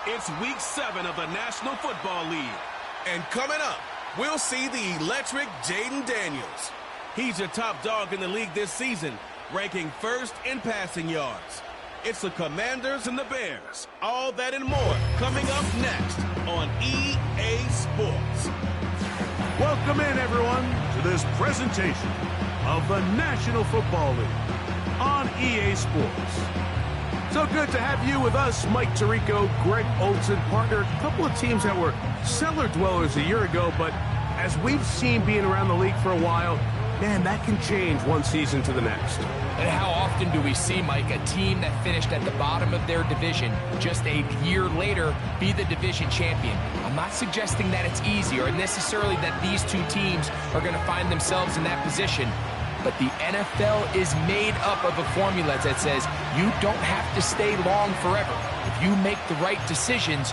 It's week 7 of the National Football League. And coming up, we'll see the electric Jaden Daniels. He's your top dog in the league this season, ranking first in passing yards. It's the Commanders and the Bears. All that and more coming up next on EA Sports. Welcome in, everyone, to this presentation of the National Football League on EA Sports. So good to have you with us, Mike Tirico, Greg Olson, partner. A couple of teams that were cellar dwellers a year ago, but as we've seen being around the league for a while, man, that can change one season to the next. And how often do we see, Mike, a team that finished at the bottom of their division just a year later be the division champion? I'm not suggesting that it's easy or necessarily that these two teams are going to find themselves in that position. But the NFL is made up of a formula that says you don't have to stay long forever. If you make the right decisions.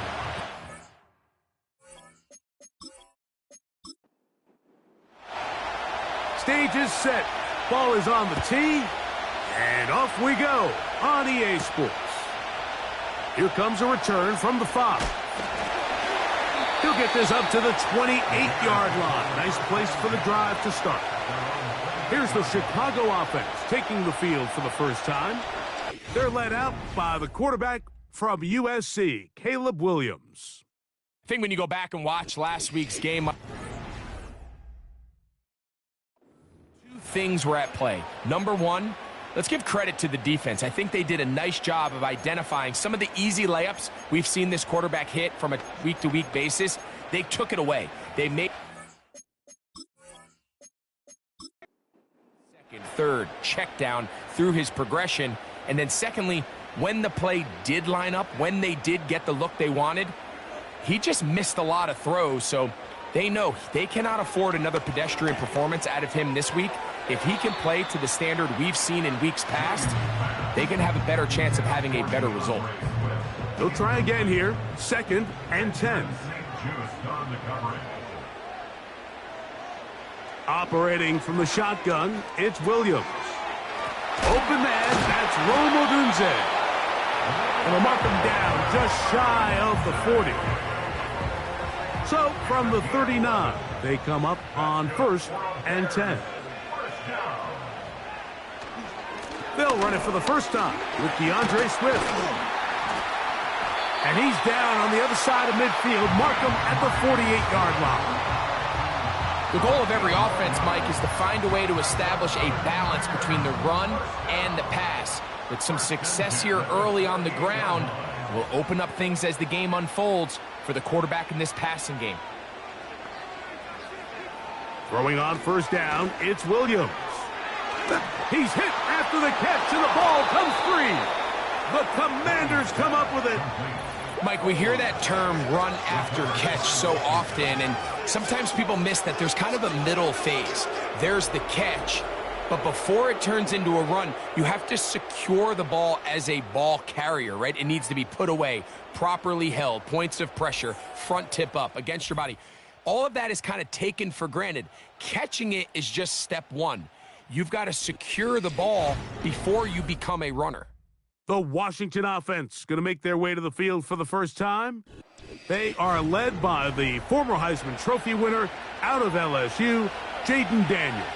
Stage is set. Ball is on the tee. And off we go on EA Sports. Here comes a return from the 5. He'll get this up to the 28-yard line. Nice place for the drive to start. Here's the Chicago offense taking the field for the first time. They're led out by the quarterback from USC, Caleb Williams. I think when you go back and watch last week's game, two things were at play. Number one, let's give credit to the defense. I think they did a nice job of identifying some of the easy layups we've seen this quarterback hit from a week-to-week basis. They took it away. They made third check down through his progression. And then secondly, when the play did line up, when they did get the look they wanted, he just missed a lot of throws. So they know they cannot afford another pedestrian performance out of him this week. If he can play to the standard we've seen in weeks past, they can have a better chance of having a better result. They'll try again here. 2nd and 10. Operating from the shotgun, it's Williams. Open man, that's Rome Odunze. And they'll mark him down just shy of the 40. So, from the 39, they come up on 1st and 10. They'll run it for the first time with DeAndre Swift. And he's down on the other side of midfield. Mark him at the 48-yard line. The goal of every offense, Mike, is to find a way to establish a balance between the run and the pass. With some success here early on the ground, will open up things as the game unfolds for the quarterback in this passing game. Throwing on 1st down, it's Williams. He's hit after the catch, and the ball comes free. The Commanders come up with it. Mike, we hear that term run after catch so often, and sometimes people miss that there's kind of a middle phase. There's the catch, but before it turns into a run, you have to secure the ball as a ball carrier, right? It needs to be put away, properly held, points of pressure, front tip up against your body. All of that is kind of taken for granted. Catching it is just step one. You've got to secure the ball before you become a runner. The Washington offense going to make their way to the field for the first time. They are led by the former Heisman Trophy winner out of LSU, Jaden Daniels.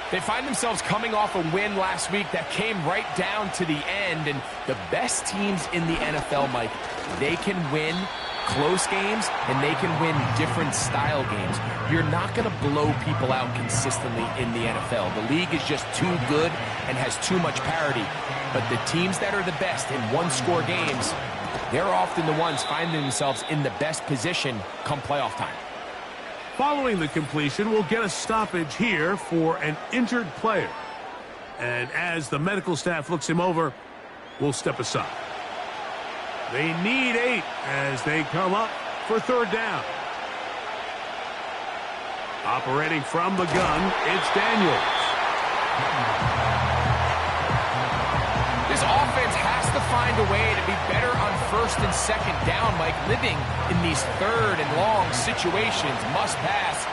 They find themselves coming off a win last week that came right down to the end, and the best teams in the NFL, Mike, they can win close games and they can win different style games. You're not going to blow people out consistently in the NFL. The league is just too good and has too much parity. But the teams that are the best in one-score games, they're often the ones finding themselves in the best position come playoff time. Following the completion, we'll get a stoppage here for an injured player. And as the medical staff looks him over, we'll step aside. They need 8 as they come up for third down. Operating from the gun, it's Daniels. This offense has to find a way to be better on first and second down, Mike. Living in these third and long situations, must pass,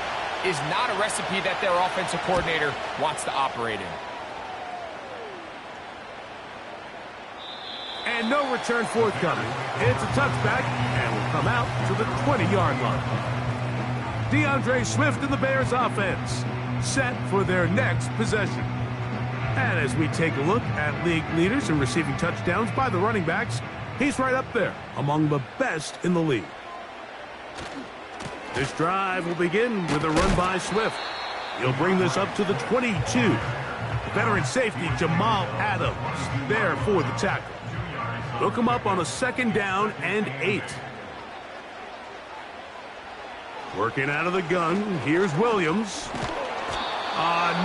is not a recipe that their offensive coordinator wants to operate in. And no return forthcoming. It's a touchback, and will come out to the 20-yard line. DeAndre Swift and the Bears offense set for their next possession. And as we take a look at league leaders in receiving touchdowns by the running backs, he's right up there among the best in the league. This drive will begin with a run by Swift. He'll bring this up to the 22. Veteran safety Jamal Adams there for the tackle. They'll come up on a second down and 8. Working out of the gun, here's Williams.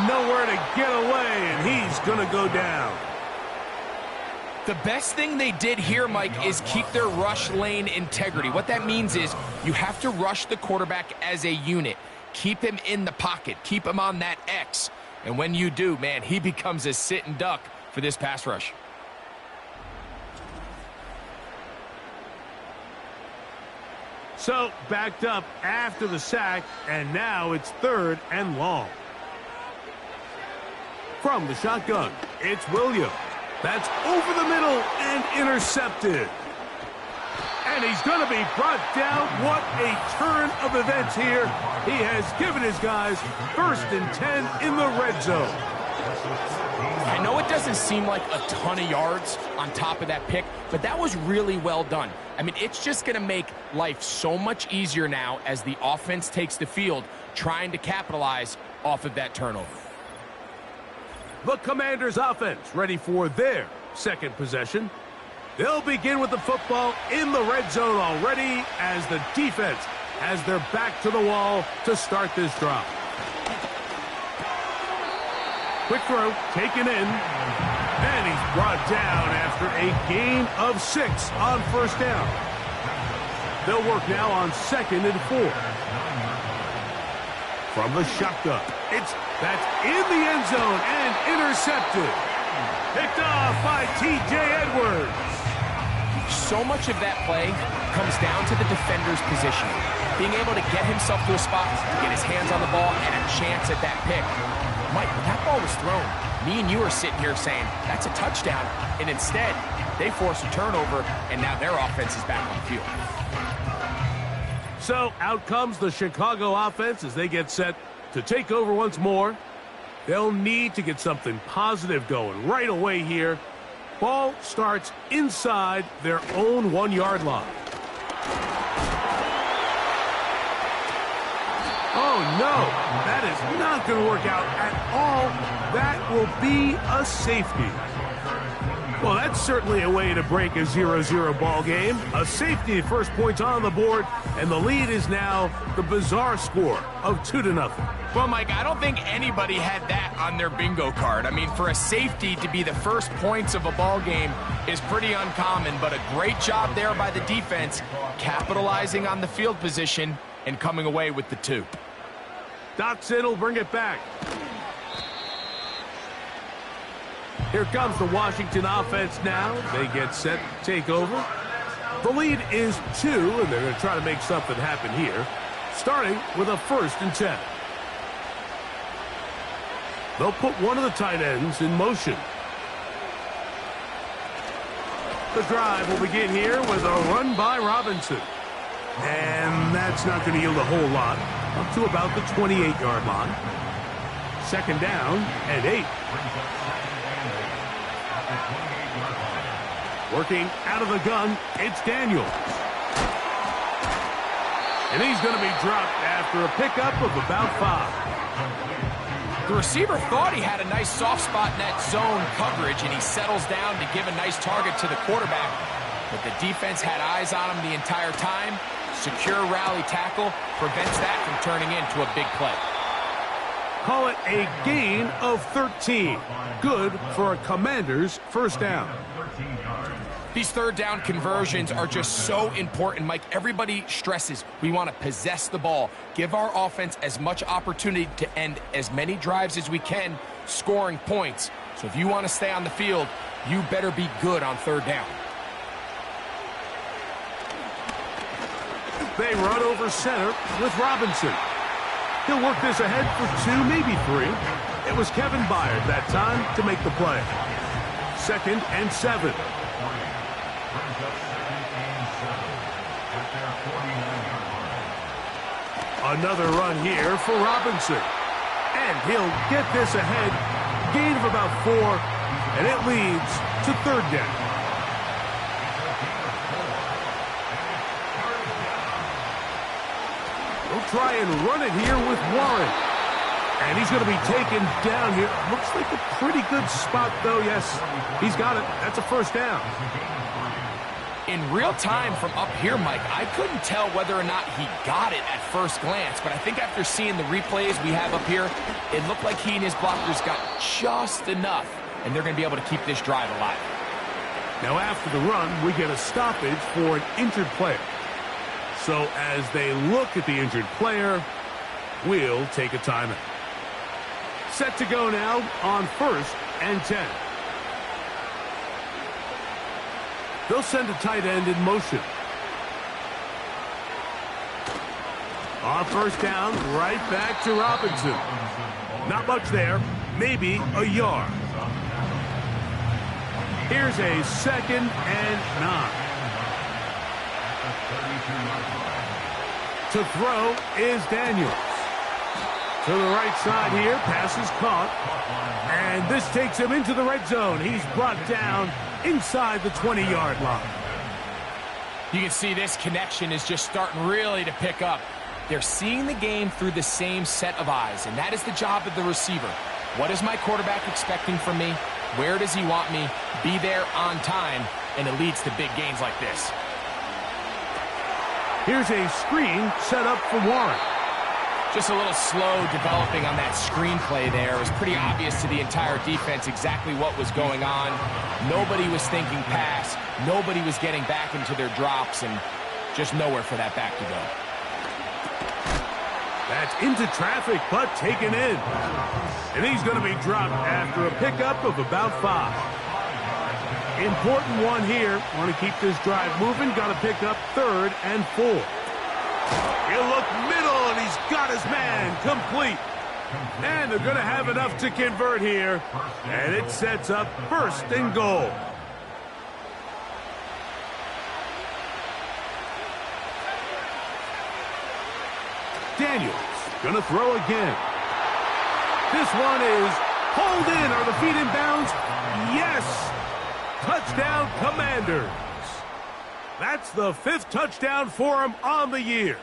Nowhere to get away, and he's going to go down. The best thing they did here, Mike, is keep their rush lane integrity. What that means is you have to rush the quarterback as a unit. Keep him in the pocket. Keep him on that X. And when you do, man, he becomes a sitting duck for this pass rush. So, backed up after the sack, and now it's third and long. From the shotgun, it's Williams. That's over the middle and intercepted. And he's going to be brought down. What a turn of events here. He has given his guys first and 10 in the red zone. I know it doesn't seem like a ton of yards on top of that pick, but that was really well done. I mean, it's just going to make life so much easier now as the offense takes the field, trying to capitalize off of that turnover. The Commanders' offense ready for their second possession. They'll begin with the football in the red zone already as the defense has their back to the wall to start this drive. Quick throw, taken in, and he's brought down after a gain of 6 on first down. They'll work now on second and 4. From the shotgun, that's in the end zone and intercepted. Picked off by T.J. Edwards. So much of that play comes down to the defender's positioning. Being able to get himself to a spot, to get his hands on the ball, and a chance at that pick. Mike, when that ball was thrown, me and you are sitting here saying, that's a touchdown. And instead, they force a turnover, and now their offense is back on the field. So out comes the Chicago offense as they get set to take over once more. They'll need to get something positive going right away here. Ball starts inside their own 1-yard line. Oh, no. That is not going to work out at all. That will be a safety. Well, that's certainly a way to break a 0-0 ball game. A safety, first points on the board, and the lead is now the bizarre score of 2-0. Well, Mike, I don't think anybody had that on their bingo card. I mean, for a safety to be the first points of a ball game is pretty uncommon, but a great job there by the defense, capitalizing on the field position and coming away with the 2. Doxson will bring it back. Here comes the Washington offense now. They get set to take over. The lead is 2, and they're going to try to make something happen here, starting with a 1st and 10. They'll put one of the tight ends in motion. The drive will begin here with a run by Robinson. And that's not going to yield a whole lot, up to about the 28-yard line. Second down and 8. Working out of the gun, it's Daniels. And he's going to be dropped after a pickup of about 5. The receiver thought he had a nice soft spot in that zone coverage, and he settles down to give a nice target to the quarterback. But the defense had eyes on him the entire time, secure rally tackle prevents that from turning into a big play. Call it a gain of 13. Good for a Commander's first down. These third down conversions are just so important, Mike. Everybody stresses we want to possess the ball, give our offense as much opportunity to end as many drives as we can, scoring points. So if you want to stay on the field, you better be good on third down. They run over center with Robinson. He'll work this ahead for 2, maybe 3. It was Kevin Byard that time to make the play. 2nd and 7. Another run here for Robinson. And he'll get this ahead. Gain of about 4. And it leads to third down. We'll try and run it here with Warren. And he's going to be taken down here. Looks like a pretty good spot, though. Yes, he's got it. That's a first down. In real time from up here, Mike, I couldn't tell whether or not he got it at first glance, but I think after seeing the replays we have up here, it looked like he and his blockers got just enough, and they're going to be able to keep this drive alive. Now after the run, we get a stoppage for an injured player. So as they look at the injured player, we'll take a timeout. Set to go now on 1st and 10. They'll send a tight end in motion. On first down, right back to Robinson. Not much there, maybe a yard. Here's a 2nd and 9. To throw is Daniels. To the right side here, pass is caught. And this takes him into the red zone. He's brought down inside the 20-yard line. You can see this connection is just starting really to pick up. They're seeing the game through the same set of eyes, and that is the job of the receiver. What is my quarterback expecting from me? Where does he want me? Be there on time, and it leads to big gains like this. Here's a screen set up for Warren. Just a little slow developing on that screenplay there. It was pretty obvious to the entire defense exactly what was going on. Nobody was thinking pass. Nobody was getting back into their drops, and just nowhere for that back to go. That's into traffic, but taken in. And he's going to be dropped after a pickup of about 5. Important one here. Want to keep this drive moving. Got to pick up 3rd and 4. He'll look middle, and he's got his man complete. And they're going to have enough to convert here. And it sets up 1st and goal. Daniels going to throw again. This one is pulled in. Are the feet in bounds? Yes. Touchdown, Commanders. That's the 5th touchdown for him on the year.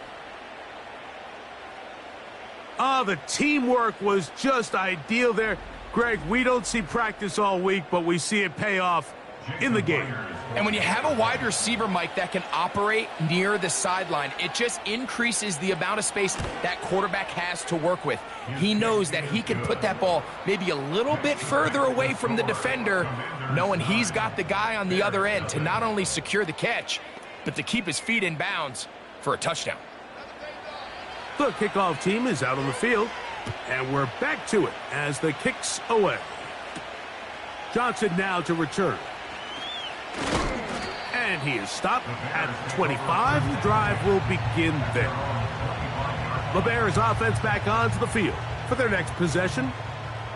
The teamwork was just ideal there. Greg, we don't see practice all week, but we see it pay off in the game. And when you have a wide receiver, Mike, that can operate near the sideline, it just increases the amount of space that quarterback has to work with. He knows that he can put that ball maybe a little bit further away from the defender, knowing he's got the guy on the other end to not only secure the catch, but to keep his feet in bounds for a touchdown. The kickoff team is out on the field, and we're back to it as the kick's away. Johnson now to return. And he is stopped at 25. The drive will begin there. The Bears offense back onto the field for their next possession.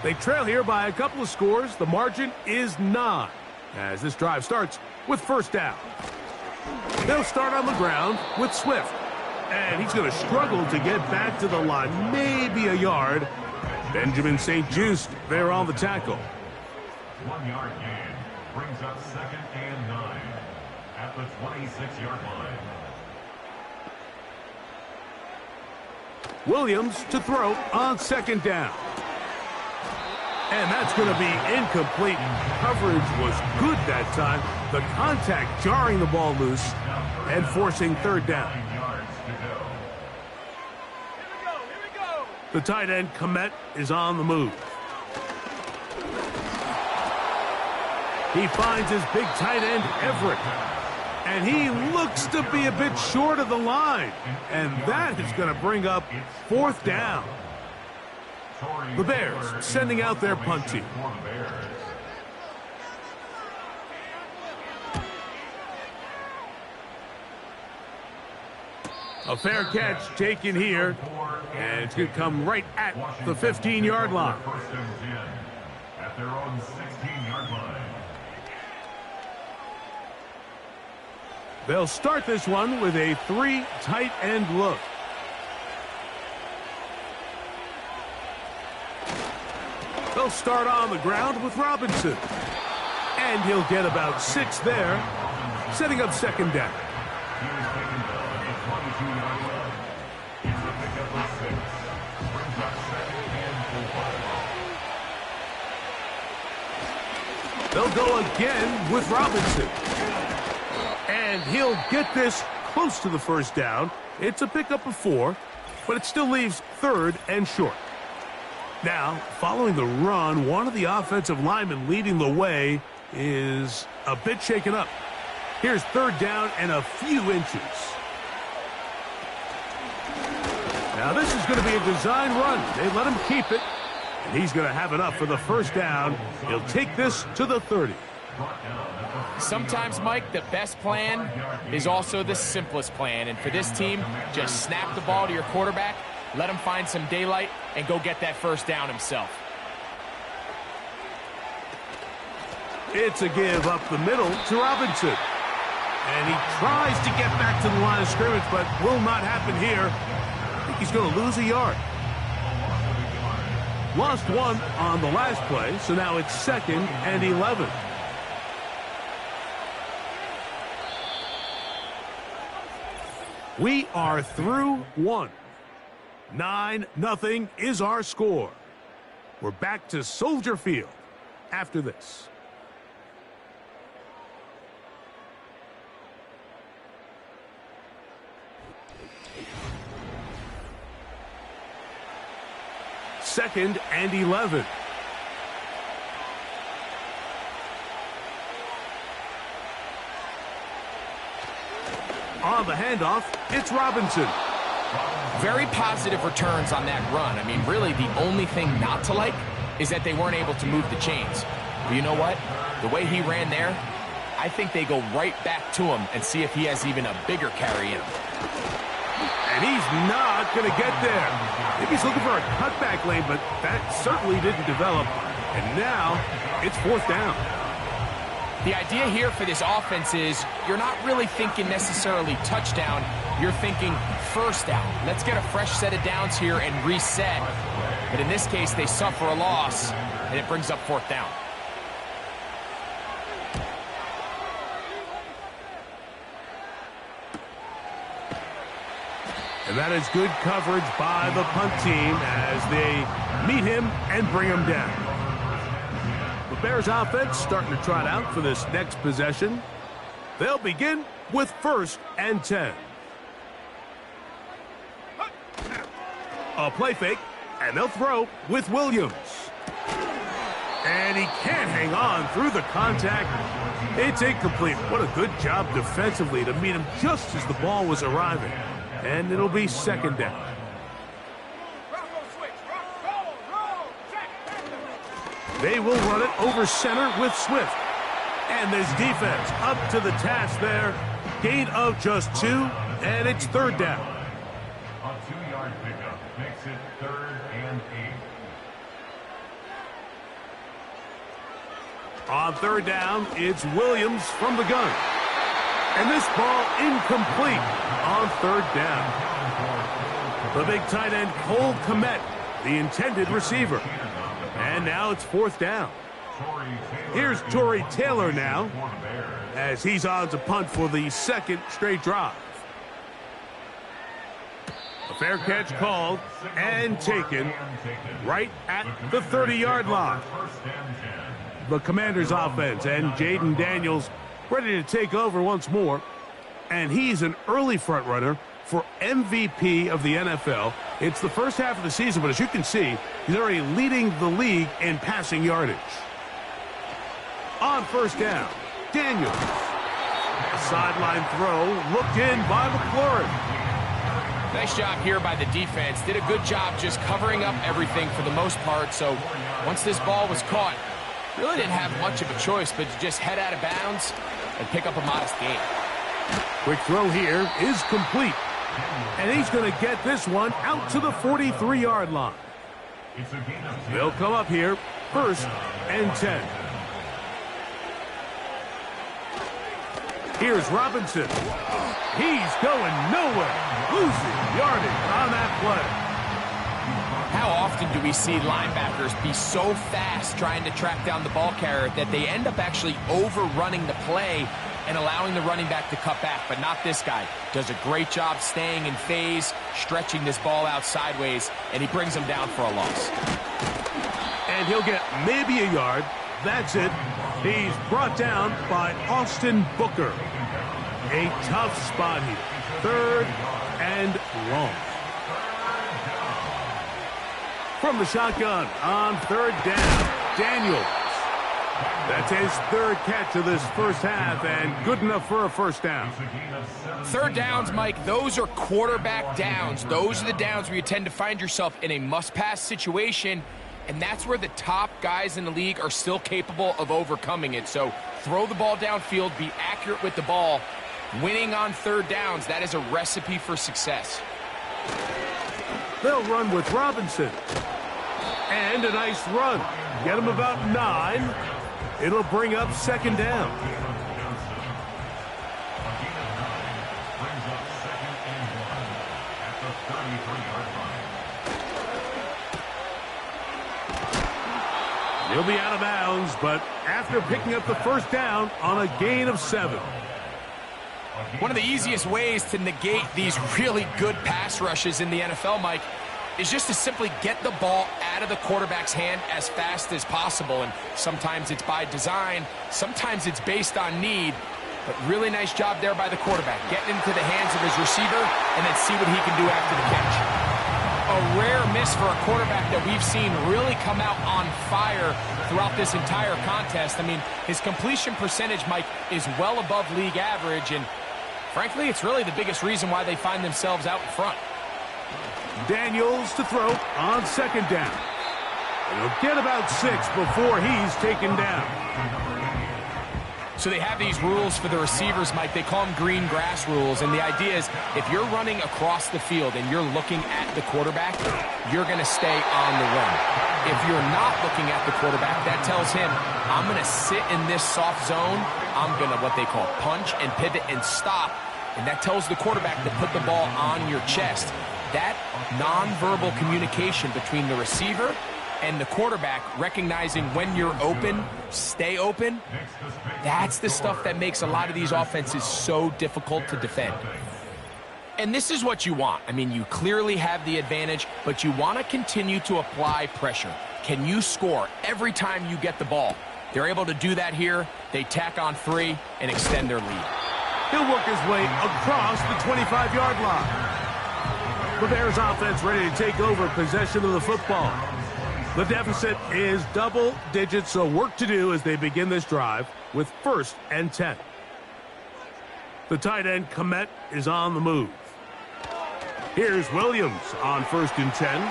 They trail here by a couple of scores. The margin is 9 as this drive starts with 1st down. They'll start on the ground with Swift. And he's going to struggle to get back to the line, maybe a yard. Benjamin St. Juste there on the tackle. 1-yard gain brings up 2nd and 9 at the 26-yard line. Williams to throw on 2nd down. And that's going to be incomplete. Coverage was good that time. The contact jarring the ball loose and forcing 3rd down. The tight end, Komet, is on the move. He finds his big tight end, Everett. And he looks to be a bit short of the line. And that is going to bring up 4th down. The Bears sending out their punt team. A fair catch taken here, and it's going to come right at the 15-yard line. At their own 16-yard line. They'll start this one with a 3 tight end look. They'll start on the ground with Robinson. And he'll get about 6 there, setting up 2nd down. They'll go again with Robinson. And he'll get this close to the 1st down. It's a pickup of 4, but it still leaves 3rd and short. Now, following the run, one of the offensive linemen leading the way is a bit shaken up. Here's 3rd down and a few inches. Now, this is going to be a design run. They let him keep it. And he's going to have enough for the 1st down. He'll take this to the 30. Sometimes, Mike, the best plan is also the simplest plan. And for this team, just snap the ball to your quarterback, let him find some daylight, and go get that 1st down himself. It's a give up the middle to Robinson. And he tries to get back to the line of scrimmage, but will not happen here. I think he's going to lose a yard. Lost 1 on the last play, so now it's 2nd and 11. We are through 1. 9-0 is our score. We're back to Soldier Field after this. Second and 11. On the handoff, it's Robinson. Very positive returns on that run. I mean, really, the only thing not to like is that they weren't able to move the chains. But you know what? The way he ran there, I think they go right back to him and see if he has even a bigger carry in him. And he's not going to get there. Maybe he's looking for a cutback lane, but that certainly didn't develop. And now it's 4th down. The idea here for this offense is you're not really thinking necessarily touchdown. You're thinking 1st down. Let's get a fresh set of downs here and reset. But in this case, they suffer a loss, and it brings up 4th down. And that is good coverage by the punt team as they meet him and bring him down. The Bears offense starting to trot out for this next possession. They'll begin with 1st and 10. A play fake, and they'll throw with Williams. And he can't hang on through the contact. It's incomplete. What a good job defensively to meet him just as the ball was arriving. And it'll be 2nd down. They will run it over center with Swift. And this defense up to the task there. Gain of just 2, and it's 3rd down. A 2-yard pickup makes it 3rd and 8. On 3rd down, it's Williams from the gun. And this ball incomplete on 3rd down. The big tight end, Cole Komet, the intended receiver. And now it's 4th down. Here's Torrey Taylor now, as he's on to punt for the 2nd straight drive. A fair catch called and taken right at the 30-yard line. The Commanders offense and Jaden Daniels ready to take over once more. And he's an early front runner for MVP of the NFL. It's the first half of the season, but as you can see, he's already leading the league in passing yardage. On first down, Daniels. A sideline throw looked in by McLaurin. Nice job here by the defense. Did a good job just covering up everything for the most part. So once this ball was caught, really didn't have much of a choice but to just head out of bounds and pick up a modest gain. Quick throw here is complete. And he's going to get this one out to the 43-yard line. They'll come up here, 1st and 10. Here's Robinson. He's going nowhere. Losing yardage on that play. How often do we see linebackers be so fast trying to track down the ball carrier that they end up actually overrunning the play and allowing the running back to cut back? But not this guy. Does a great job staying in phase, stretching this ball out sideways, and he brings him down for a loss. And he'll get maybe a yard. That's it. He's brought down by Austin Booker. A tough spot here. 3rd and long. From the shotgun on 3rd down, Daniels. That's his 3rd catch of this first half and good enough for a first down. 3rd downs, Mike, those are quarterback downs. Those are the downs where you tend to find yourself in a must-pass situation, and that's where the top guys in the league are still capable of overcoming it. So throw the ball downfield, be accurate with the ball. Winning on 3rd downs, that is a recipe for success. They'll run with Robinson. And a nice run. Get him about 9. It'll bring up 2nd down. He'll be out of bounds, but after picking up the first down on a gain of 7. One of the easiest ways to negate these really good pass rushes in the NFL, Mike, is just to simply get the ball out of the quarterback's hand as fast as possible. And sometimes it's by design, sometimes it's based on need. But really nice job there by the quarterback, getting into the hands of his receiver and then see what he can do after the catch. A rare miss for a quarterback that we've seen really come out on fire throughout this entire contest. I mean, his completion percentage, Mike, is well above league average, and frankly, it's really the biggest reason why they find themselves out in front. Daniels to throw on 2nd down. He'll get about 6 before he's taken down. So they have these rules for the receivers, Mike. They call them green grass rules. And the idea is if you're running across the field and you're looking at the quarterback, you're going to stay on the run. If you're not looking at the quarterback, that tells him, I'm going to sit in this soft zone. I'm going to what they call punch and pivot and stop. And that tells the quarterback to put the ball on your chest. That nonverbal communication between the receiver and the quarterback, recognizing when you're open, stay open, that's the stuff that makes a lot of these offenses so difficult to defend. And this is what you want. I mean, you clearly have the advantage, but you want to continue to apply pressure. Can you score every time you get the ball? They're able to do that here. They tack on 3 and extend their lead. He'll work his way across the 25-yard line. The Bears offense ready to take over possession of the football. The deficit is double digits, so work to do as they begin this drive with 1st and 10. The tight end, Komet, is on the move. Here's Williams on 1st and 10.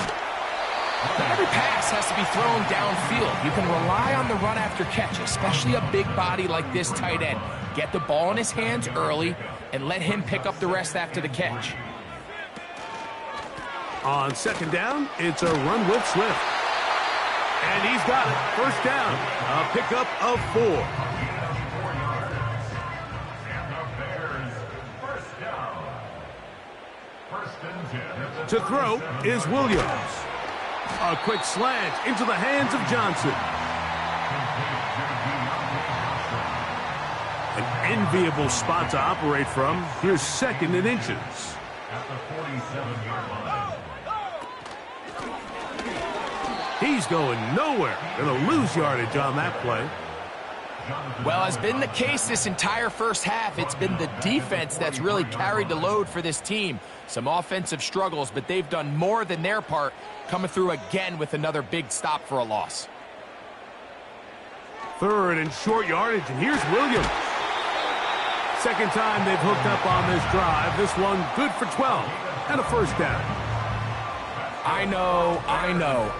Every pass has to be thrown downfield. You can rely on the run after catch, especially a big body like this tight end. Get the ball in his hands early and let him pick up the rest after the catch. On 2nd down, it's a run with Swift. And he's got it. 1st down. A pickup of 4. To throw is Williams. A quick slant into the hands of Johnson. An enviable spot to operate from. Here's 2nd and inches. At the 47-yard line. He's going nowhere. Going to lose yardage on that play. Well, has been the case this entire first half. It's been the defense that's really carried the load for this team. Some offensive struggles, but they've done more than their part, coming through again with another big stop for a loss. Third and short yardage, and here's Williams. Second time they've hooked up on this drive. This one good for 12 and a first down. I know,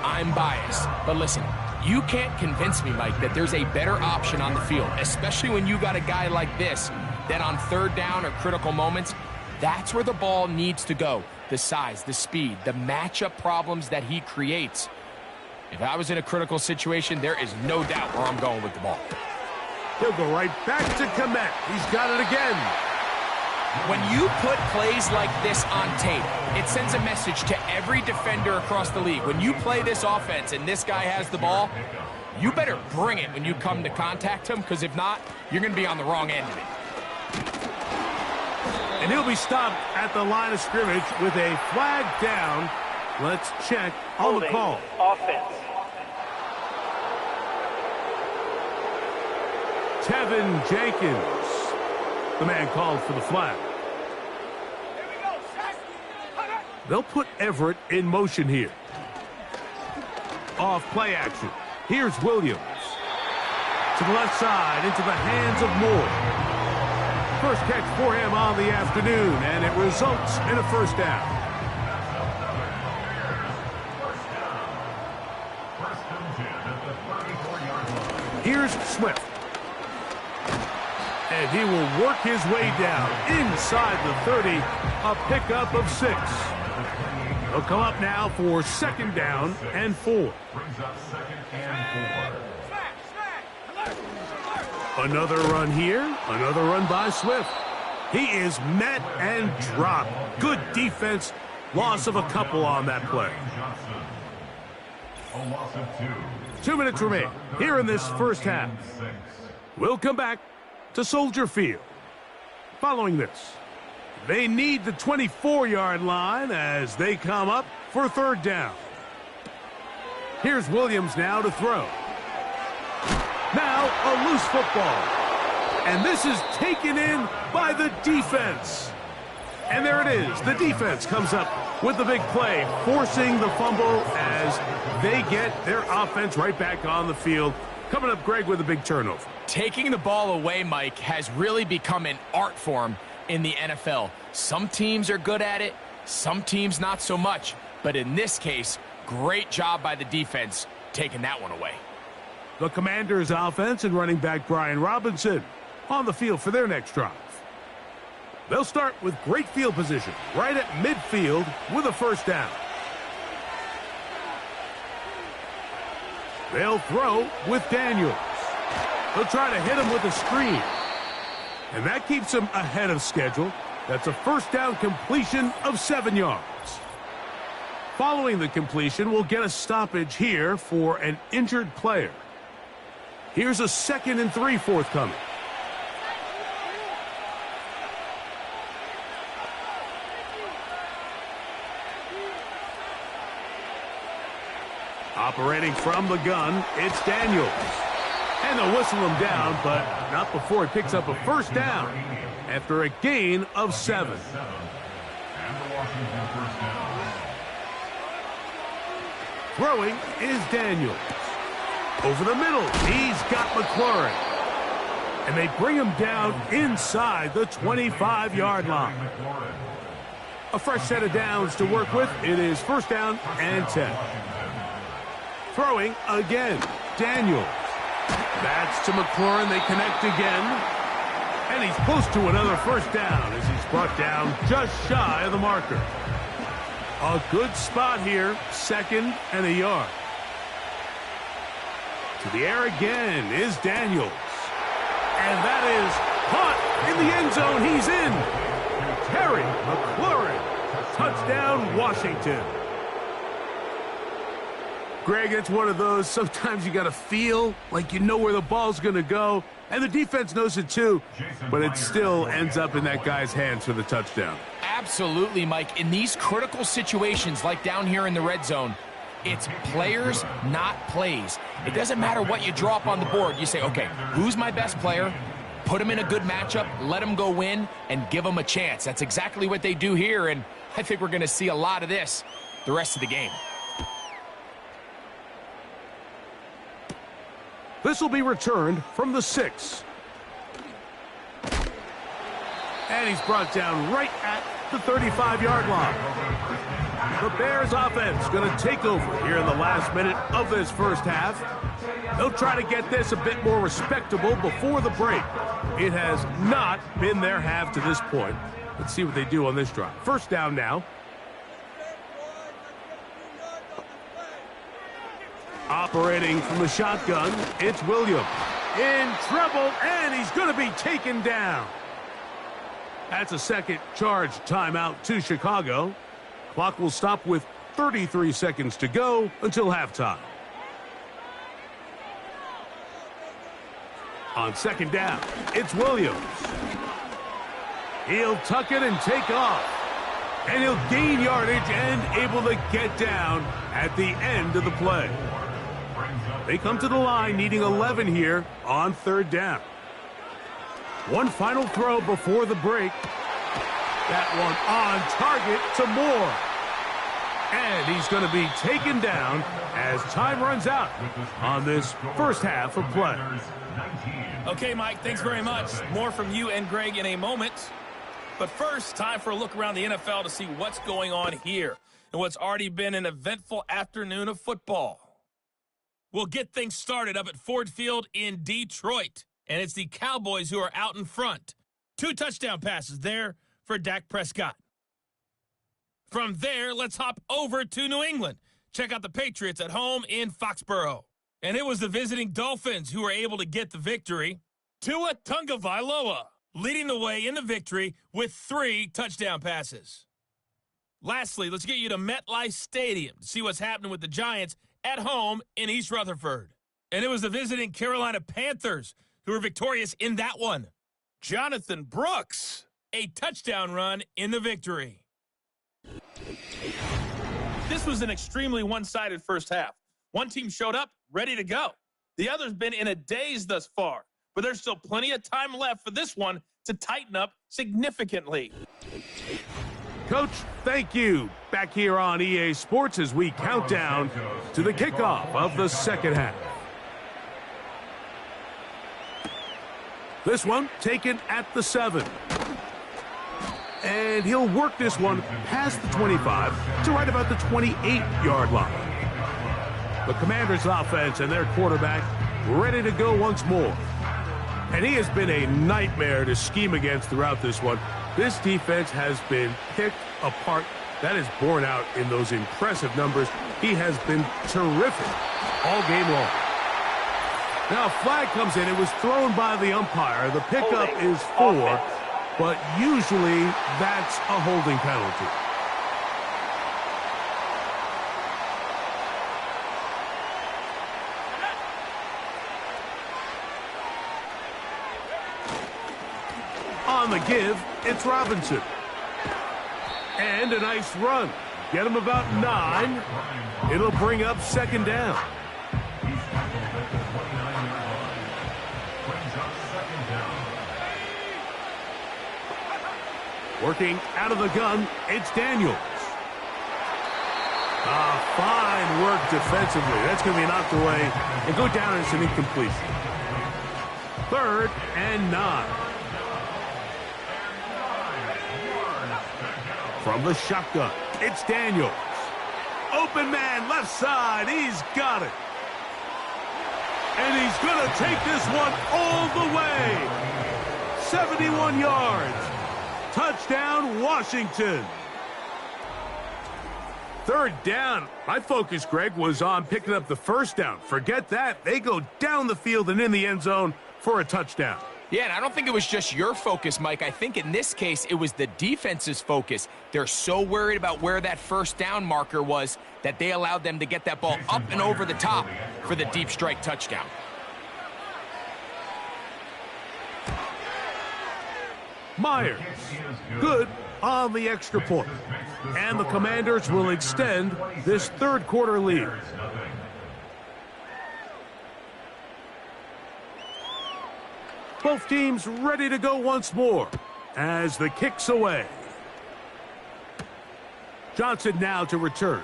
I'm biased. But listen, you can't convince me, Mike, that there's a better option on the field, especially when you got a guy like this, that on third down or critical moments, that's where the ball needs to go. The size, the speed, the matchup problems that he creates. If I was in a critical situation, there is no doubt where I'm going with the ball. He'll go right back to Komet. He's got it again. When you put plays like this on tape, it sends a message to every defender across the league. When you play this offense and this guy has the ball, you better bring it when you come to contact him, because if not, you're going to be on the wrong end of it. And he'll be stopped at the line of scrimmage with a flag down. Let's check on the call. Offense. Tevin Jenkins, the man called for the flag. They'll put Everett in motion here. Off play action. Here's Williams. To the left side, into the hands of Moore. First catch for him on the afternoon, and it results in a first down. Here's Swift. And he will work his way down inside the 30, a pickup of 6. He'll come up now for second down and 4. Brings up second and 4. Another run here, another run by Swift. He is met and dropped. Good defense, loss of a couple on that play. A loss of 2. 2 minutes remain here in this first half. We'll come back to Soldier Field. Following this, they need the 24-yard line as they come up for third down. Here's Williams now to throw. Now a loose football. And this is taken in by the defense. And there it is. The defense comes up with the big play, forcing the fumble as they get their offense right back on the field. Coming up, Greg, with a big turnover. Taking the ball away, Mike, has really become an art form in the NFL. Some teams are good at it, some teams not so much. But in this case, great job by the defense taking that one away. The Commanders' offense and running back Brian Robinson on the field for their next drive. They'll start with great field position right at midfield with a first down. They'll throw with Daniels. They'll try to hit him with a screen. And that keeps him ahead of schedule. That's a first down completion of 7 yards. Following the completion, we'll get a stoppage here for an injured player. Here's a 2nd and 3 forthcoming. Operating from the gun, it's Daniels. And they'll whistle him down, but not before he picks up a first down after a gain of 7. Throwing is Daniels. Over the middle, he's got McLaurin. And they bring him down inside the 25-yard line. A fresh set of downs to work with. It is first down and 10. Throwing again, Daniels. That's to McLaurin. They connect again. And he's close to another first down as he's brought down just shy of the marker. A good spot here, 2nd and a yard. To the air again is Daniels. And that is caught in the end zone. He's in. Terry McLaurin. Touchdown, Washington. Greg, it's one of those, sometimes you got to feel like you know where the ball's going to go, and the defense knows it too, but it still ends up in that guy's hands for the touchdown. Absolutely, Mike. In these critical situations, like down here in the red zone, It's players, not plays. It doesn't matter what you draw up on the board. You say, okay, who's my best player? Put him in a good matchup, let him go win, and give him a chance. That's exactly what they do here, and I think we're going to see a lot of this the rest of the game. This will be returned from the 6. And he's brought down right at the 35-yard line. The Bears offense going to take over here in the last minute of this first half. They'll try to get this a bit more respectable before the break. It has not been their half to this point. Let's see what they do on this drive. First down now. Operating from the shotgun, it's Williams. In trouble, and he's going to be taken down. That's a second charge timeout to Chicago. Clock will stop with 33 seconds to go until halftime. On second down, it's Williams. He'll tuck it and take off. And he'll gain yardage and able to get down at the end of the play. They come to the line needing 11 here on third down. One final throw before the break. That one on target to Moore. And he's going to be taken down as time runs out on this first half of play. Okay, Mike, thanks very much. More from you and Greg in a moment. But first, time for a look around the NFL to see what's going on here and what's already been an eventful afternoon of football. We'll get things started up at Ford Field in Detroit, and it's the Cowboys who are out in front. 2 touchdown passes there for Dak Prescott. From there, let's hop over to New England. Check out the Patriots at home in Foxborough. And it was the visiting Dolphins who were able to get the victory. Tua Tagovailoa leading the way in the victory with 3 touchdown passes. Lastly, let's get you to MetLife Stadium to see what's happening with the Giants at home in East Rutherford. And it was the visiting Carolina Panthers who were victorious in that one. Jonathan Brooks, a touchdown run in the victory. This was an extremely one-sided first half. One team showed up, ready to go. The other's been in a daze thus far, but there's still plenty of time left for this one to tighten up significantly. Coach, thank you. Back here on EA Sports as we count down to the kickoff of the second half. This one taken at the 7. And he'll work this one past the 25 to right about the 28-yard line. The Commanders' offense and their quarterback ready to go once more. And he has been a nightmare to scheme against throughout this one. This defense has been picked apart. That is borne out in those impressive numbers. He has been terrific all game long. Now a flag comes in. It was thrown by the umpire. The pickup is 4, but usually that's a holding penalty. On the give, it's Robinson. And a nice run. Get him about 9. It'll bring up second down. Working out of the gun, it's Daniels. Fine work defensively. That's going to be knocked away and go down as an incompletion. 3rd and 9. From the shotgun, it's Daniels. Open man, left side. He's got it. And he's going to take this one all the way. 71 yards. Touchdown, Washington. 3rd down. My focus, Greg, was on picking up the first down. Forget that. They go down the field and in the end zone for a touchdown. Yeah, and I don't think it was just your focus, Mike. I think in this case, it was the defense's focus. They're so worried about where that first down marker was that they allowed them to get that ball up and over the top for the deep strike touchdown. Myers. Good on the extra point. And the Commanders will extend this third quarter lead. Both teams ready to go once more as the kick's away. Johnson now to return.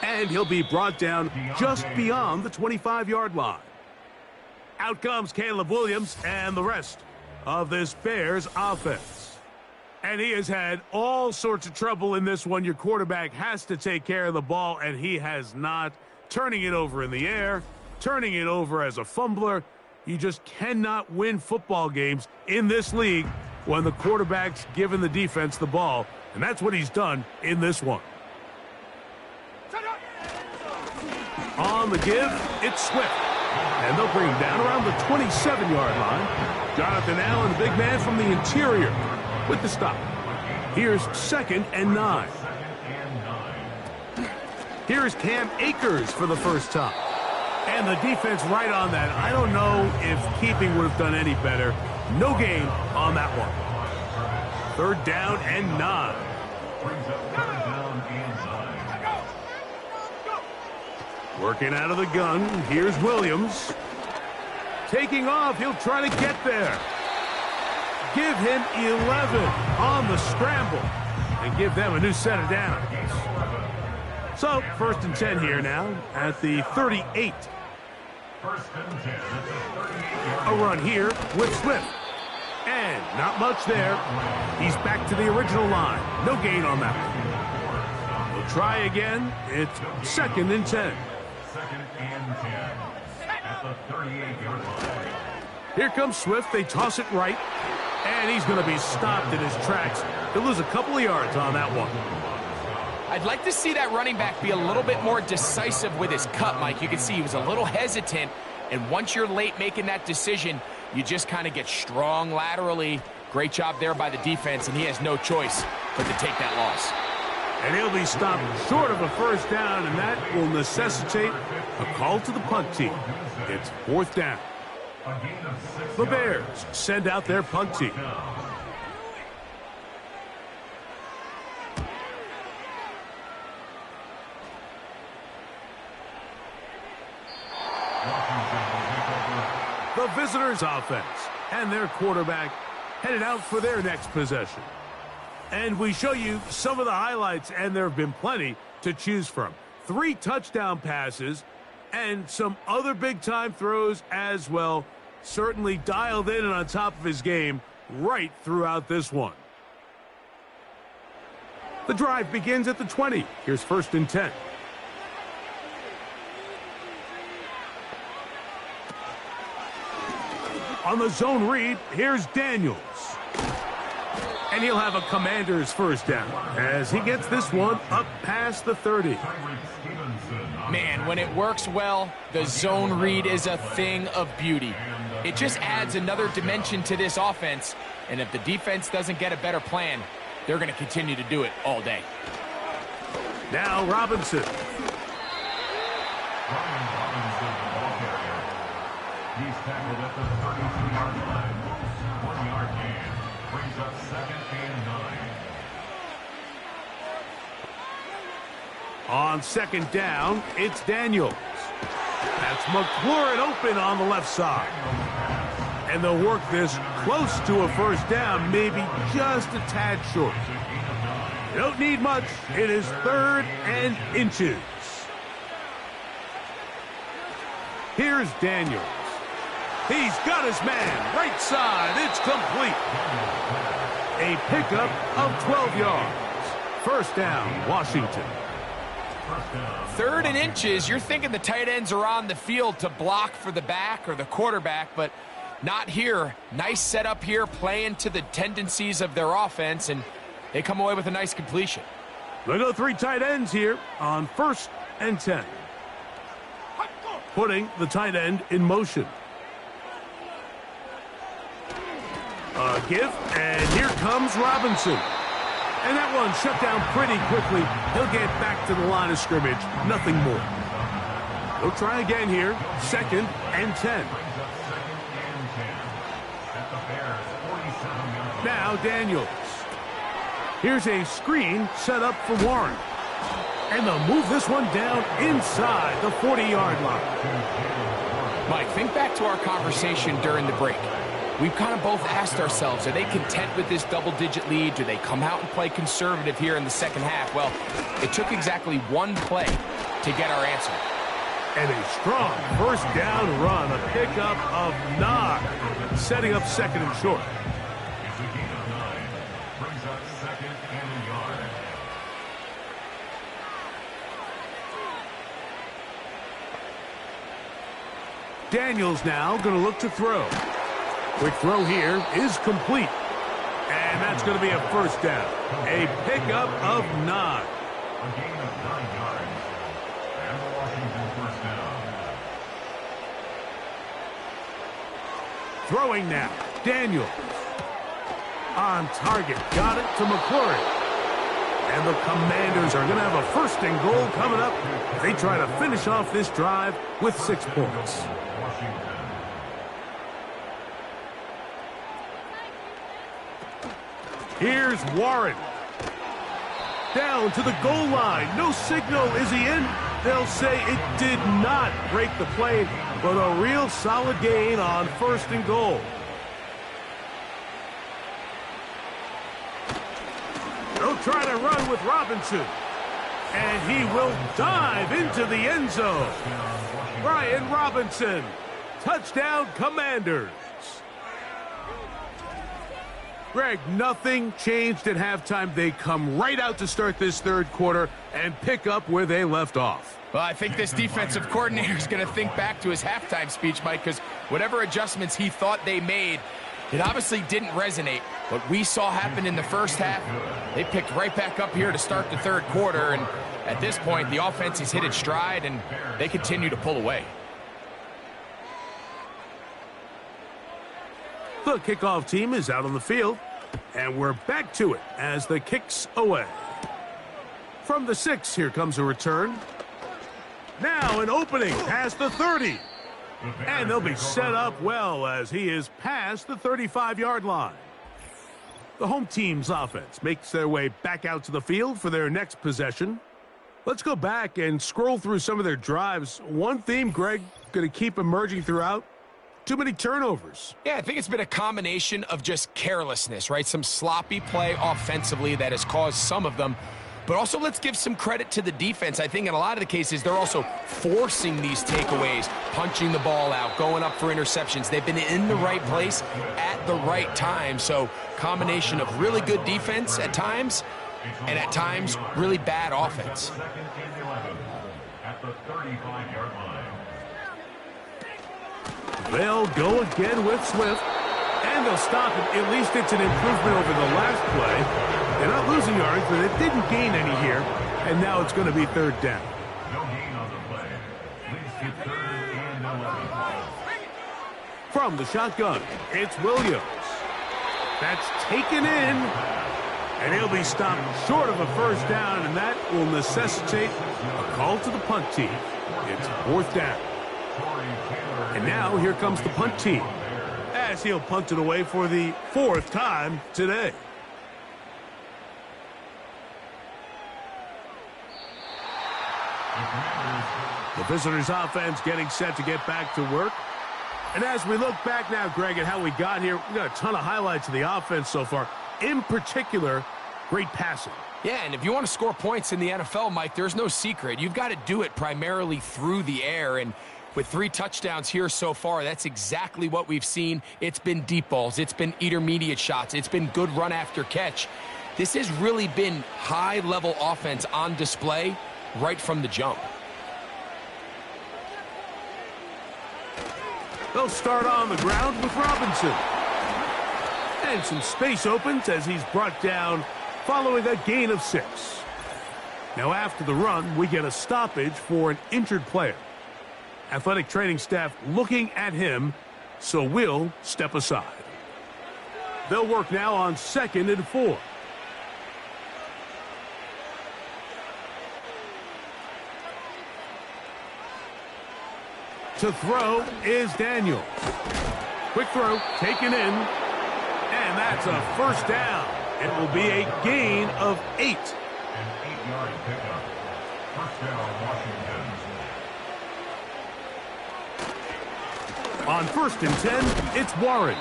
And he'll be brought down just beyond the 25-yard line. Out comes Caleb Williams and the rest of this Bears offense. And he has had all sorts of trouble in this one. Your quarterback has to take care of the ball, and he has not. Turning it over in the air, turning it over as a fumbler. You just cannot win football games in this league when the quarterback's giving the defense the ball. And that's what he's done in this one. On the give, it's Swift. And they'll bring him down around the 27-yard line. Jonathan Allen, the big man from the interior, with the stop. Here's 2nd and 9. Here's Cam Akers for the first time. And the defense right on that. I don't know if keeping would have done any better. No gain on that one. 3rd down and 9. Working out of the gun. Here's Williams. Taking off. He'll try to get there. Give him 11 on the scramble. And give them a new set of downs. So, 1st and 10 here now at the 38. A run here with Swift. And not much there. He's back to the original line. No gain on that one. We'll try again. It's 2nd and 10. 2nd and 10 at the 38-yard line. Here comes Swift. They toss it right. And he's going to be stopped in his tracks. He'll lose a couple of yards on that one. I'd like to see that running back be a little bit more decisive with his cut, Mike. You can see he was a little hesitant, and once you're late making that decision, you just kind of get strong laterally. Great job there by the defense, and he has no choice but to take that loss. And he'll be stopped short of a 1st down, and that will necessitate a call to the punt team. It's 4th down. The Bears send out their punt team. The visitors' offense and their quarterback headed out for their next possession. And we show you some of the highlights, and there have been plenty to choose from. 3 touchdown passes and some other big-time throws as well. Certainly dialed in and on top of his game right throughout this one. The drive begins at the 20. Here's 1st and 10. On the zone read, here's Daniels. And he'll have a Commander's 1st down as he gets this one up past the 30. Man, when it works well, the zone read is a thing of beauty. It just adds another dimension to this offense, and if the defense doesn't get a better plan, they're going to continue to do it all day. Now Robinson. He's tackled at the 32-yard line. 1-yard gain. Brings up 2nd and 9. On 2nd down, it's Daniels. That's McLaurin open on the left side. And they'll work this close to a 1st down, maybe just a tad short. You don't need much. It is 3rd and inches. Here's Daniels. He's got his man. Right side. It's complete. A pickup of 12 yards. 1st down, Washington. 3rd and inches, you're thinking the tight ends are on the field to block for the back or the quarterback, but not here. Nice setup here, playing to the tendencies of their offense, and they come away with a nice completion. They'll go 3 tight ends here on 1st and 10. Putting the tight end in motion. A give, and here comes Robinson. And that one shut down pretty quickly. He'll get back to the line of scrimmage. Nothing more. They'll try again here. 2nd and 10. Now Daniels. Here's a screen set up for Warren. And they'll move this one down inside the 40-yard line. Mike, think back to our conversation during the break. We've kind of both asked ourselves, are they content with this double-digit lead? Do they come out and play conservative here in the second half? Well, it took exactly one play to get our answer. And a strong first down run, a pickup of 9, setting up second and short. It's a gain of 9. Brings up second and a yard. Daniels now going to look to throw. Quick throw here is complete. And that's going to be a first down. A pickup of 9. A gain of 9 yards. And the Washington first down. Throwing now. Daniels. On target. Got it to McClurry. And the Commanders are going to have a first and goal coming up. They try to finish off this drive with 6 points. Here's Warren. Down to the goal line. No signal. Is he in? They'll say it did not break the plane, but a real solid gain on first and goal. They'll try to run with Robinson. And he will dive into the end zone. Brian Robinson. Touchdown, Commanders. Greg, nothing changed at halftime. They come right out to start this third quarter and pick up where they left off. Well, I think this defensive coordinator is going to think back to his halftime speech, Mike, because whatever adjustments he thought they made, it obviously didn't resonate. What we saw happen in the first half, they picked right back up here to start the third quarter, and at this point, the offense has hit its stride, and they continue to pull away. The kickoff team is out on the field, and we're back to it as the kick's away. From the 6, here comes a return. Now an opening past the 30. And they'll be set up well as he is past the 35-yard line. The home team's offense makes their way back out to the field for their next possession. Let's go back and scroll through some of their drives. One theme, Greg, going to keep emerging throughout. Too many turnovers. Yeah, I think it's been a combination of just carelessness, right? Some sloppy play offensively that has caused some of them. But also, let's give some credit to the defense. I think in a lot of the cases, they're also forcing these takeaways, punching the ball out, going up for interceptions. They've been in the right place at the right time. So, combination of really good defense at times, and at times, really bad offense. Second and 11 at the 35-yard line. They'll go again with Swift, and they'll stop it. At least it's an improvement over the last play. They're not losing yards, but it didn't gain any here, and now it's going to be third down. No gain on the play. Leads to 3rd and 11. From the shotgun, it's Williams. That's taken in, and he'll be stopped short of a first down, and that will necessitate a call to the punt team. It's 4th down. And now here comes the punt team, as he'll punt it away for the 4th time today. The visitors' offense getting set to get back to work. And as we look back now, Greg, at how we got here, we got a ton of highlights of the offense so far. In particular, great passing. Yeah, and if you want to score points in the NFL, Mike, there's no secret. You've got to do it primarily through the air, and with 3 touchdowns here so far, that's exactly what we've seen. It's been deep balls. It's been intermediate shots. It's been good run after catch. This has really been high-level offense on display right from the jump. They'll start on the ground with Robinson. And some space opens as he's brought down following a gain of 6. Now after the run, we get a stoppage for an injured player. Athletic training staff looking at him, so we'll step aside. They'll work now on 2nd and 4. To throw is Daniels. Quick throw, taken in, and And that's a first down. It will be a gain of 8. An 8-yard pickup. First down, Washington. On 1st and 10, it's Warren.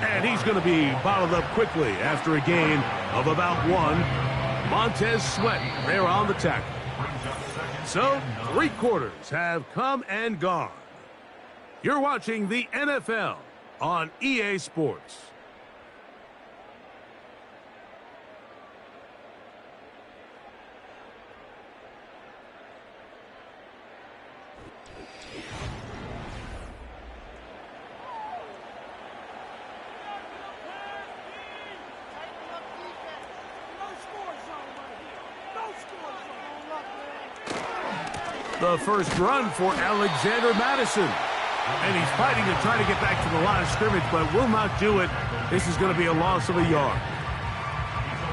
And he's going to be bottled up quickly after a gain of about 1. Montez Sweat there on the tackle. So, 3 quarters have come and gone. You're watching the NFL on EA Sports. The first run for Alexander Madison. And he's fighting to try to get back to the line of scrimmage, but will not do it. This is going to be a loss of a yard.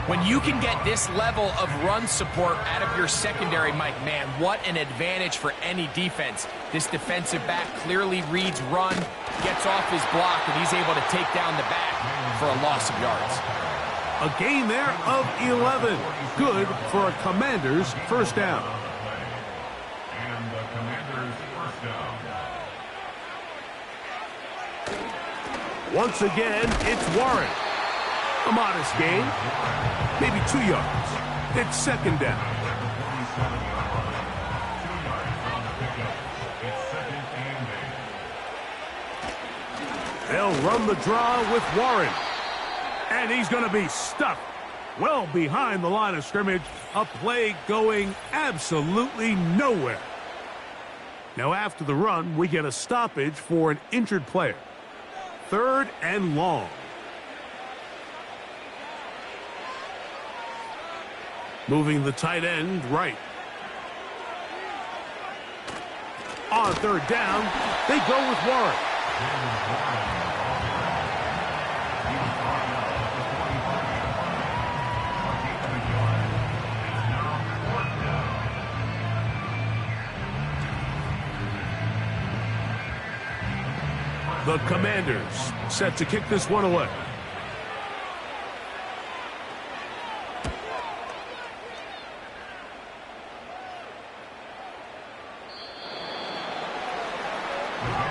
When you can get this level of run support out of your secondary, Mike, man, what an advantage for any defense. This defensive back clearly reads run, gets off his block, and he's able to take down the back for a loss of yards. A gain there of 11. Good for a Commander's first down. And the Commanders' first down. Once again, it's Warren. A modest gain, maybe 2 yards. It's second down. 27-yard run. 2 yards on the pickup. It's second and 8. They'll run the draw with Warren. And he's going to be stuck well behind the line of scrimmage. A play going absolutely nowhere. Now after the run, we get a stoppage for an injured player. 3rd and long. Moving the tight end right. On 3rd down, they go with Warren. The Commanders set to kick this one away.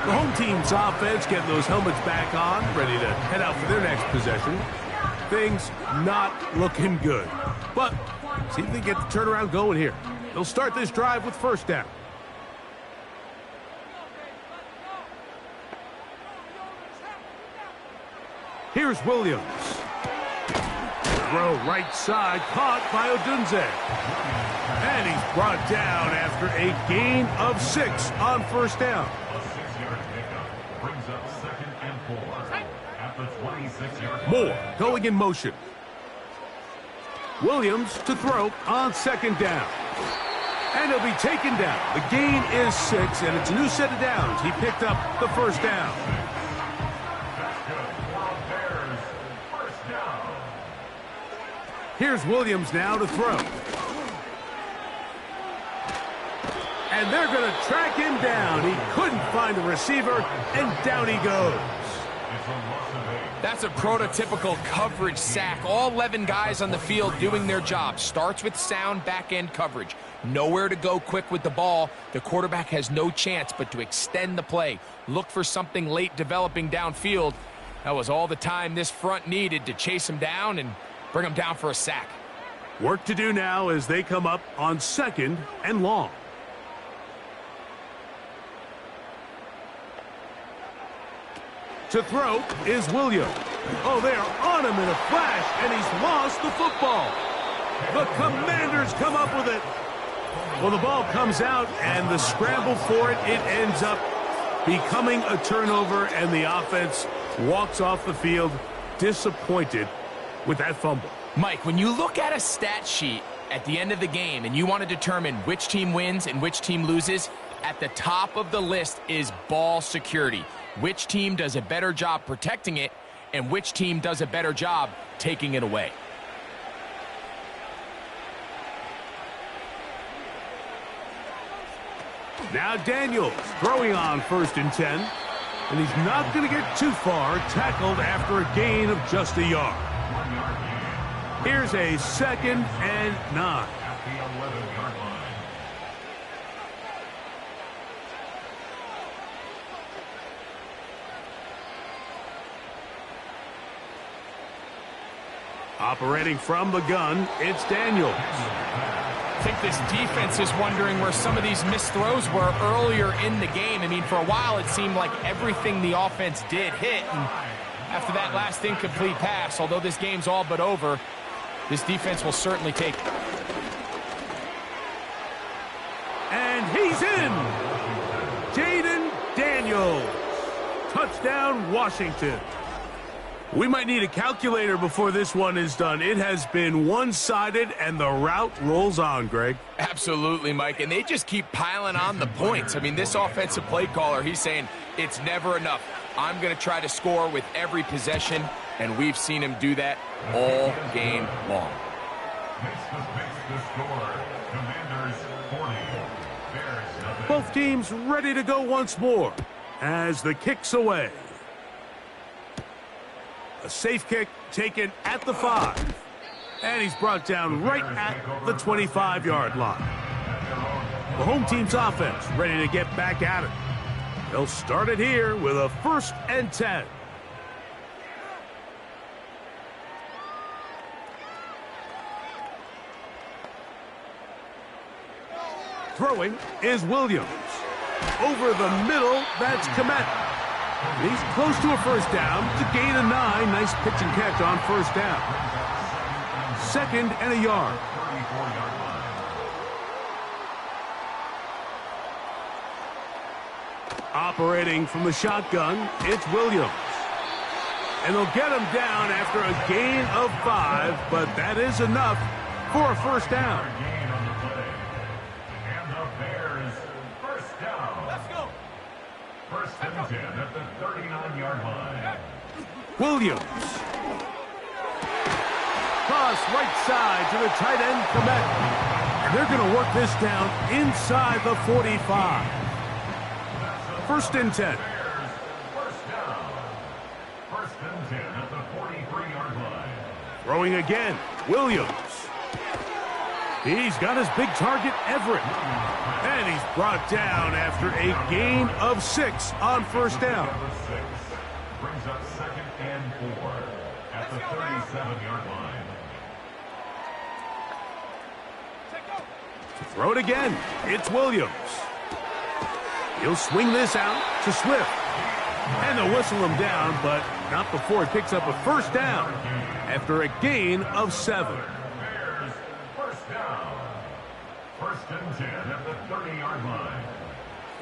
The home team's offense getting those helmets back on, ready to head out for their next possession. Things not looking good. But see if they get the turnaround going here. They'll start this drive with first down. Here's Williams. Throw right side, caught by Odunze. And he's brought down after a gain of 6 on first down. A 6-yard pickup brings up second and 4 at the 26-yard line. Moore going in motion. Williams to throw on second down. And he'll be taken down. The gain is 6, and it's a new set of downs. He picked up the first down. Here's Williams now to throw. And they're going to track him down. He couldn't find a receiver, and down he goes. That's a prototypical coverage sack. All 11 guys on the field doing their job. Starts with sound back-end coverage. Nowhere to go quick with the ball. The quarterback has no chance but to extend the play. Look for something late developing downfield. That was all the time this front needed to chase him down and bring him down for a sack. Work to do now as they come up on second and long. To throw is Williams. Oh, they're on him in a flash, and he's lost the football. The Commanders come up with it. Well, the ball comes out, and the scramble for it, it ends up becoming a turnover, and the offense walks off the field disappointed with that fumble. Mike, when you look at a stat sheet at the end of the game and you want to determine which team wins and which team loses, at the top of the list is ball security. Which team does a better job protecting it and which team does a better job taking it away. Now Daniels throwing on 1st and 10. And he's not going to get too far, tackled after a gain of just a yard. Here's a 2nd and 9. At the 11-yard line. Operating from the gun, it's Daniels. I think this defense is wondering where some of these missed throws were earlier in the game. I mean, for a while, it seemed like everything the offense did hit. And after that last incomplete pass, although this game's all but over, this defense will certainly take it. And he's in! Jaden Daniels. Touchdown, Washington. We might need a calculator before this one is done. It has been one-sided, and the route rolls on, Greg. Absolutely, Mike, and they just keep piling on the points. I mean, this offensive play caller, he's saying it's never enough. I'm going to try to score with every possession, and we've seen him do that all game long. Makes the score. Commanders 40. Bears nothing. Both teams ready to go once more as the kick's away. A safe kick taken at the 5. And he's brought down right at the 25-yard line. The home team's offense ready to get back at it. They'll start it here with a 1st and 10. Throwing is Williams. Over the middle, that's Komet. He's close to a 1st down to gain a 9. Nice pitch and catch on 1st down. 2nd and a yard. Operating from the shotgun, it's Williams. And they'll get him down after a gain of 5, but that is enough for a 1st down. And the Bears, 1st down. Let's go. 1st and 10 at the 39-yard line. Williams. Cross right side to the tight end, Komet. And they're going to work this down inside the 45. 1st and 10. 1st down. 1st and 10 at the 43-yard line. Throwing again, Williams. He's got his big target, Everett. And he's brought down after a gain of 6 on 1st down. Number 6 brings up 2nd and 4 at the 37-yard line. To throw it again, it's Williams. He'll swing this out to Swift. And they'll whistle him down, but not before he picks up a 1st down after a gain of 7. Bears, 1st down. 1st and 10 at the 30-yard line.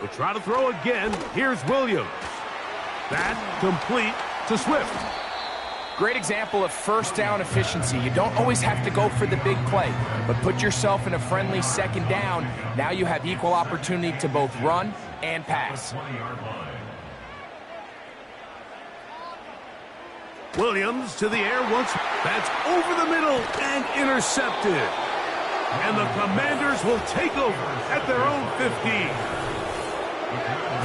We'll try to throw again. Here's Williams. That complete to Swift. Great example of 1st down efficiency. You don't always have to go for the big play, but put yourself in a friendly 2nd down. Now you have equal opportunity to both run and pass. 20-yard line. Williams to the air once. That's over the middle and intercepted. And the Commanders will take over at their own 15.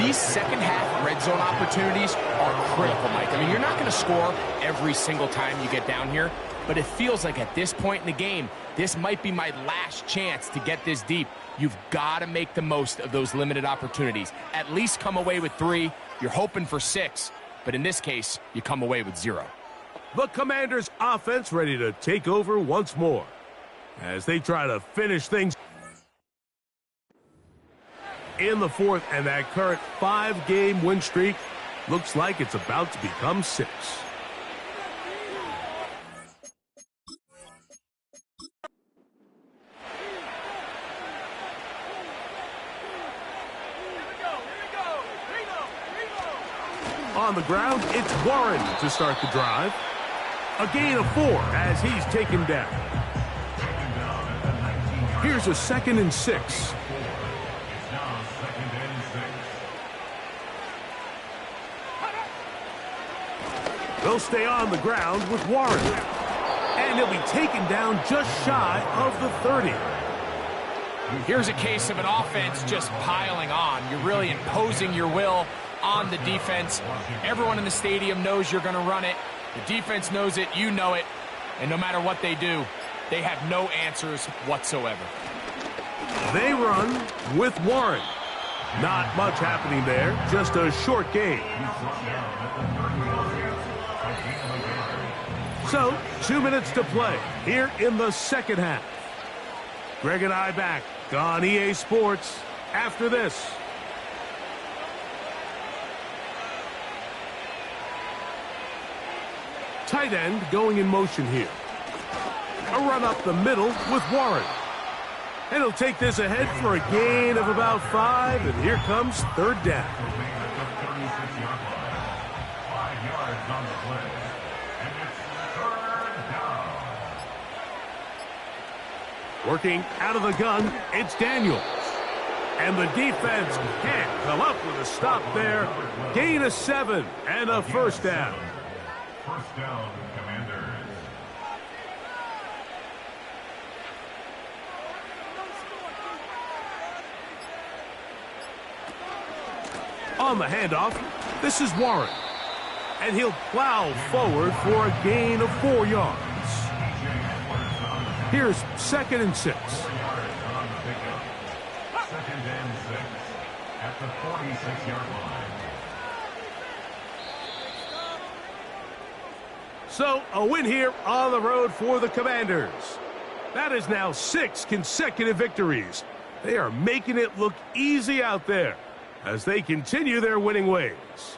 These second-half red zone opportunities are critical, Mike. I mean, you're not going to score every single time you get down here, but it feels like at this point in the game, this might be my last chance to get this deep. You've got to make the most of those limited opportunities. At least come away with 3. You're hoping for 6, but in this case, you come away with 0. The Commanders' offense ready to take over once more as they try to finish things in the 4th, and that current 5-game win streak looks like it's about to become 6. On the ground, it's Warren to start the drive. A gain of 4 as he's taken down. Here's a 2nd and 6. They'll stay on the ground with Warren. And he'll be taken down just shy of the 30. Here's a case of an offense just piling on. You're really imposing your will on the defense. Everyone in the stadium knows you're going to run it. The defense knows it, you know it. And no matter what they do, they have no answers whatsoever. They run with Warren. Not much happening there, just a short gain. So, 2 minutes to play here in the second half. Greg and I back on EA Sports after this. Tight end going in motion here. A run up the middle with Warren. And he'll take this ahead for a gain of about 5, and here comes third down. 5 yards on the play. And it's third down. Working out of the gun, it's Daniels. And the defense can't come up with a stop there. Gain of 7 and a first down. First down, Commanders. On the handoff, this is Warren. And he'll plow forward for a gain of 4 yards. Here's 2nd and 6. 4 yards on the pickup. 2nd and 6 at the 46-yard line. So, a win here on the road for the Commanders. That is now 6 consecutive victories. They are making it look easy out there as they continue their winning ways.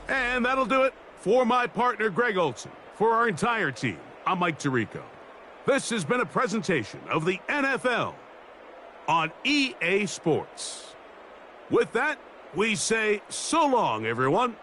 And that'll do it for my partner, Greg Olson. For our entire team, I'm Mike Tirico. This has been a presentation of the NFL on EA Sports. With that, we say so long, everyone.